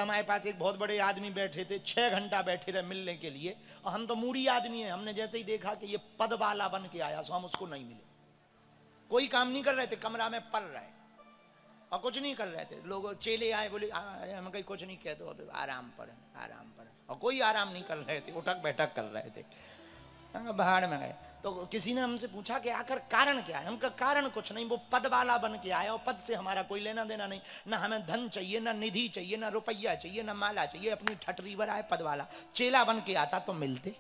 हमारे पास एक बहुत बड़े आदमी बैठे थे, 6 घंटा बैठे रहे मिलने के लिए, और हम तो मूडी आदमी है, हमने जैसे ही देखा कि ये पद वाला बन के आया, सो हम उसको नहीं मिले। कोई काम नहीं कर रहे थे, कमरा में पल रहे और कुछ नहीं कर रहे थे। लोग चेले आए, बोले हम कहीं कुछ नहीं कह दो, अभी आराम पर है, आराम पर है, और कोई आराम नहीं कर रहे थे, उठक बैठक कर रहे थे, बाहर में गए। तो किसी ने हमसे पूछा कि आखिर कारण क्या है? हमका कारण कुछ नहीं, वो पद वाला बन के आया और पद से हमारा कोई लेना देना नहीं, ना हमें धन चाहिए, ना निधि चाहिए, ना रुपया चाहिए, ना माला चाहिए, अपनी ठटरी पर आए पद वाला। चेला बन के आता तो मिलते।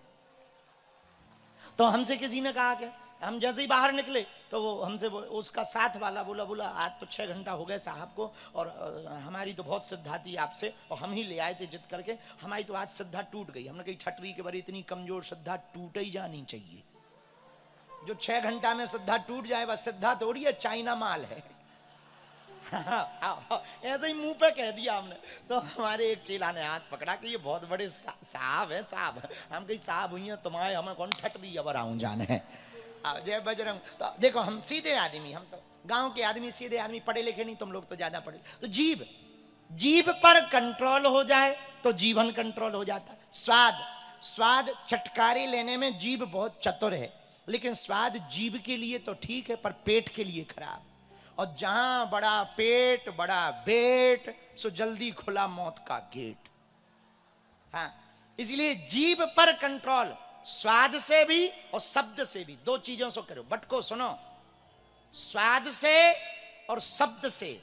तो हमसे किसी ने कहा कि हम जैसे ही बाहर निकले तो वो हमसे उसका साथ वाला बोला आज तो 6 घंटा हो गए साहब को, और हमारी तो बहुत श्रद्धा थी आपसे, और हम ही ले आए थे जिद करके, हमारी तो आज श्रद्धा टूट गई। हमने कही ठटरी के बारे इतनी कमजोर श्रद्धा टूट ही जानी चाहिए। जो 6 घंटा में श्रद्धा टूट जाए वह श्रद्धा थोड़ी है, चाइना माल है। ऐसे ही मुंह पे कह दिया हमने। तो हमारे एक चेला ने हाथ पकड़ा कि ये बहुत बड़े साहब है, साहब। हम कहीं साहब हुई हैं तुम्हारे, हमें कौन ठटरी अब आऊं जाने है। जय बजरंग। तो देखो हम सीधे आदमी, हम तो गांव के आदमी, सीधे आदमी, पढ़े लिखे नहीं, तुम लोग तो ज्यादा पढ़े। तो जीभ पर कंट्रोल हो जाए तो जीवन कंट्रोल हो जाता है। स्वाद चटकारे लेने में जीभ बहुत चतुर है, लेकिन स्वाद जीभ के लिए तो ठीक है पर पेट के लिए खराब। और जहां बड़ा पेट बड़ा बेट, सो जल्दी खुला मौत का गेट। हाँ, इसलिए जीभ पर कंट्रोल, स्वाद से भी और शब्द से भी, 2 चीजों से करो। बटको सुनो, स्वाद से और शब्द से,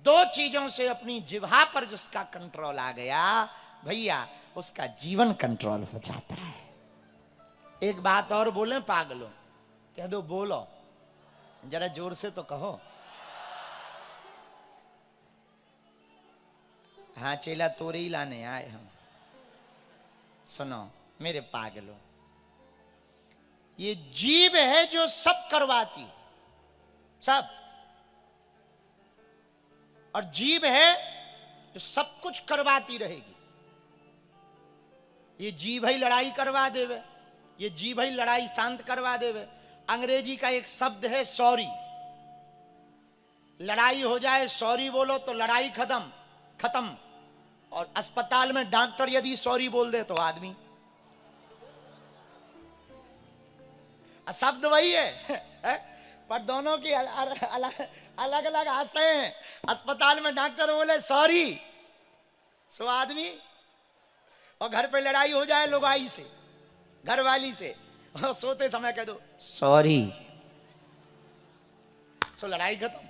2 चीजों से अपनी जिह्वा पर जिसका कंट्रोल आ गया भैया, उसका जीवन कंट्रोल हो जाता है। एक बात और बोले पागलों, कह दो बोलो, जरा जोर से तो कहो। हाँ चेला तोरे ही लाने आए हम। सुनो मेरे पागलों, ये जीभ है जो सब करवाती, सब, और जीभ है जो सब कुछ करवाती रहेगी। ये जीभ ही लड़ाई करवा देवे, ये जीभ ही लड़ाई शांत करवा देवे। अंग्रेजी का एक शब्द है सॉरी। लड़ाई हो जाए सॉरी बोलो तो लड़ाई खत्म। और अस्पताल में डॉक्टर यदि सॉरी बोल दे तो आदमी, शब्द वही है पर दोनों की अलग अलग आशय हैं। अस्पताल में डॉक्टर बोले सॉरी, सो आदमी, और घर पे लड़ाई हो जाए लुगाई से, घरवाली से, और सोते समय कह दो सॉरी, सो लड़ाई खत्म।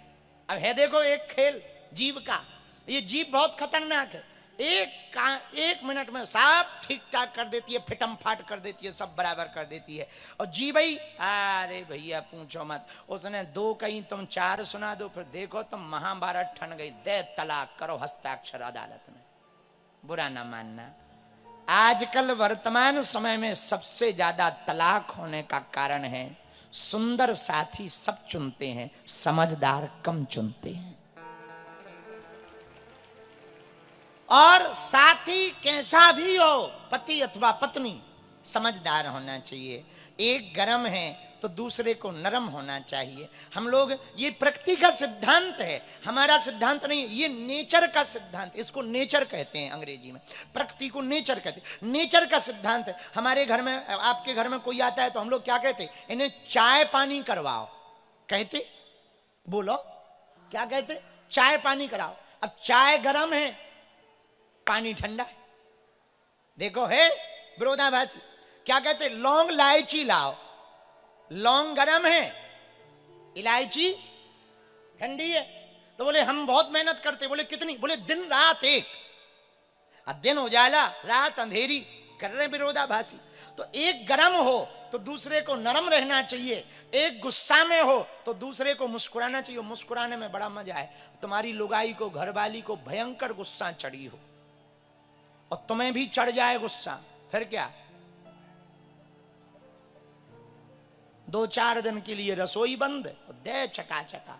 अब है देखो एक खेल जीभ का, ये जीभ बहुत खतरनाक है। एक मिनट में सब ठीक ठाक कर देती है, फिटम फाट कर देती है, सब बराबर कर देती है। और जी भाई, अरे भैया पूछो मत, उसने 2 कहीं तुम 4 सुना दो, फिर देखो तुम महाभारत ठन गई, दे तलाक करो हस्ताक्षर अदालत में। बुरा ना मानना, आजकल वर्तमान समय में सबसे ज्यादा तलाक होने का कारण है सुंदर साथी सब चुनते हैं, समझदार कम चुनते हैं। और साथी कैसा भी हो, पति अथवा पत्नी, समझदार होना चाहिए। एक गरम है तो दूसरे को नरम होना चाहिए। हम लोग, ये प्रकृति का सिद्धांत है, हमारा सिद्धांत नहीं, ये नेचर का सिद्धांत, इसको नेचर कहते हैं अंग्रेजी में, प्रकृति को नेचर कहते हैं, नेचर का सिद्धांत है। हमारे घर में, आपके घर में कोई आता है तो हम लोग क्या कहते हैं? इन्हें चाय पानी करवाओ, कहते, बोलो क्या कहते? चाय पानी कराओ। अब चाय गरम है, पानी ठंडा है। देखो है विरोधाभासी। क्या कहते? लौंग इलायची लाओ, लौंग गरम है, इलायची ठंडी है। तो बोले हम बहुत मेहनत करते। बोले कितनी? बोले दिन रात एक। अब दिन उजाला रात अंधेरी कर रहे विरोधाभासी। तो एक गरम हो तो दूसरे को नरम रहना चाहिए, एक गुस्सा में हो तो दूसरे को मुस्कुराना चाहिए। मुस्कुराने में बड़ा मजा है। तुम्हारी लुगाई को, घरवाली को भयंकर गुस्सा चढ़ी हो और तुम्हें भी चढ़ जाए गुस्सा, फिर क्या? 2-4 दिन के लिए रसोई बंद, दे चका चका,